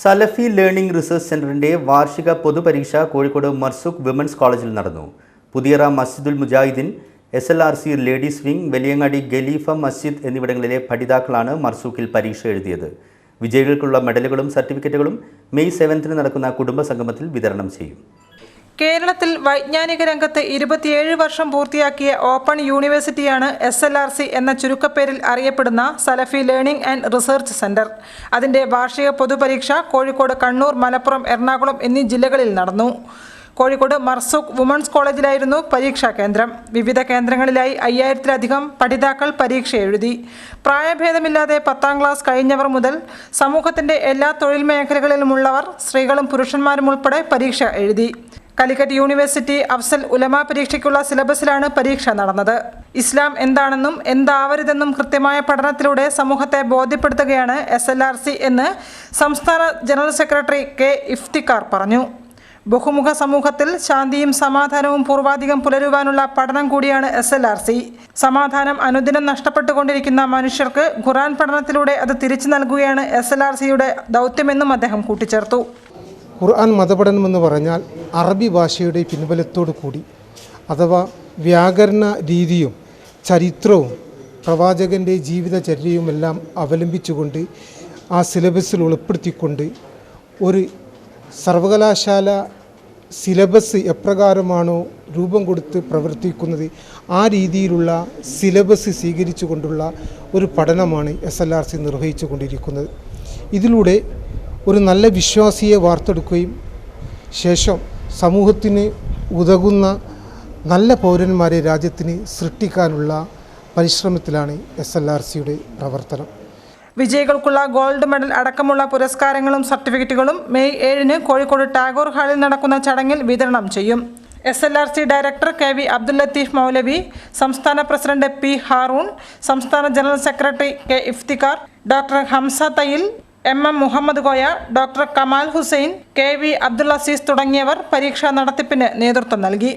സലഫി learning research സെന്ററിന്റെ വാർഷിക പൊതുപരീക്ഷ Kozhikode Marzuq women's കോളേജിൽ നടന്നു. പുതിയറ മസ്ജിദുൽ മുജാഹിദീൻ, SLRC ലേഡീസ് വിംഗ്, വലിയങ്ങാടി ഖലീഫ മസ്ജിദ് എന്നിവിടങ്ങളിലെ പഠിതാക്കളാണ് മർസൂഖിൽ പരീക്ഷ എഴുതിയത്. വിജയികൾക്കുള്ള മെഡലുകളും സർട്ടിഫിക്കറ്റുകളും മെയ് 7 നടക്കുന്ന കുടുംബ സംഗമത്തിൽ വിതരണം ചെയ്യും. കേരളത്തിൽ വൈജ്ഞാനിക രംഗത്ത് 27 വർഷം പൂർത്തിയാക്കിയ ഓപ്പൺ യൂണിവേഴ്സിറ്റിയാണ് SLRC എന്ന ചുരുക്കപ്പേരിൽ അറിയപ്പെടുന്ന സലഫി ലേണിംഗ് ആൻഡ് റിസർച്ച് സെന്റർ. അതിന്റെ വാർഷിക പൊതുപരീക്ഷ കോഴിക്കോട്, കണ്ണൂർ, മലപ്പുറം, എറണാകുളം എന്നീ ജില്ലകളിൽ നടന്നു. കോഴിക്കോട് മർസൂഖ് വുമൺസ് കോളേജിലായിരുന്നു പരീക്ഷാ കേന്ദ്രം. വിവിധ കേന്ദ്രങ്ങളിലായി 5000-ലധികം പഠിതാക്കൾ പരീക്ഷ എഴുതി. പ്രായഭേദമില്ലാതെ 10ാം ക്ലാസ് കഴിഞ്ഞവർ മുതൽ സമൂഹത്തിന്റെ എല്ലാ തൊഴിൽ മേഖലകളിലുമുള്ളവർ, സ്ത്രീകളും പുരുഷന്മാരും ഉൾപ്പെടെ പരീക്ഷ എഴുതി. കാലിക്കറ്റ് യൂണിവേഴ്സിറ്റി അഫ്സൽ ഉലമ പരീക്ഷയ്ക്കുള്ള സിലബസിലാണ് പരീക്ഷ നടന്നത്. ഇസ്ലാം എന്താണെന്നും എന്താവരുതെന്നും കൃത്യമായ പഠനത്തിലൂടെ സമൂഹത്തെ ബോധ്യപ്പെടുത്തുകയാണ് SLRC എന്ന് സംസ്ഥാന ജനറൽ സെക്രട്ടറി K. ഇഫ്തിഖാർ പറഞ്ഞു. ബഹുമുഖ സമൂഹത്തിൽ ശാന്തിയും സമാധാനവും പൂർവാധികം പുലരുവാനുള്ള പഠനം കൂടിയാണ് SLRC. സമാധാനം അനുദിനം നഷ്ടപ്പെട്ടുകൊണ്ടിരിക്കുന്ന മനുഷ്യർക്ക് ഖുർആൻ പഠനത്തിലൂടെ അത് തിരിച്ചു നൽകുകയാണ് SLRCയുടെ ദൗത്യമെന്നും അദ്ദേഹം കൂട്ടിച്ചേർത്തു. ഖുർആൻ മതപഠനമെന്ന് പറഞ്ഞാൽ അറബി ഭാഷയുടെ പിൻബലത്തോടു കൂടി, അഥവാ വ്യാകരണ രീതിയും ചരിത്രവും പ്രവാചകൻ്റെ ജീവിതചര്യയുമെല്ലാം അവലംബിച്ചുകൊണ്ട് ആ സിലബസിൽ ഉൾപ്പെടുത്തിക്കൊണ്ട് ഒരു സർവകലാശാല സിലബസ് എപ്രകാരമാണോ രൂപം കൊടുത്ത് പ്രവർത്തിക്കുന്നത് ആ രീതിയിലുള്ള സിലബസ് സ്വീകരിച്ചുകൊണ്ടുള്ള ഒരു പഠനമാണ് SLRC നിർവഹിച്ചു കൊണ്ടിരിക്കുന്നത്. ഇതിലൂടെ ഒരു നല്ല വിശ്വാസിയെ വാർത്തെടുക്കുകയും ശേഷം സമൂഹത്തിന് ഉതകുന്ന നല്ല പൗരന്മാരെ രാജ്യത്തിന് സൃഷ്ടിക്കാനുള്ള പരിശ്രമത്തിലാണ് SLRCയുടെ പ്രവർത്തനം. വിജയികൾക്കുള്ള ഗോൾഡ് മെഡൽ അടക്കമുള്ള പുരസ്കാരങ്ങളും സർട്ടിഫിക്കറ്റുകളും മെയ് 7 കോഴിക്കോട് ടാഗോർ ഹാളിൽ നടക്കുന്ന ചടങ്ങിൽ വിതരണം ചെയ്യും. SLRC director KV Abdul Latheef Moulavi, സംസ്ഥാന പ്രസിഡന്റ് P. ഹാറൂൺ, സംസ്ഥാന general secretary K. Iftikhar, doctor Hamsa Thayyil, MM Muhammad Koya, doctor Kamal Hussain, KV Abdul Azeez തുടങ്ങിയവർ പരീക്ഷാ നടത്തിപ്പിന് നേതൃത്വം നൽകി.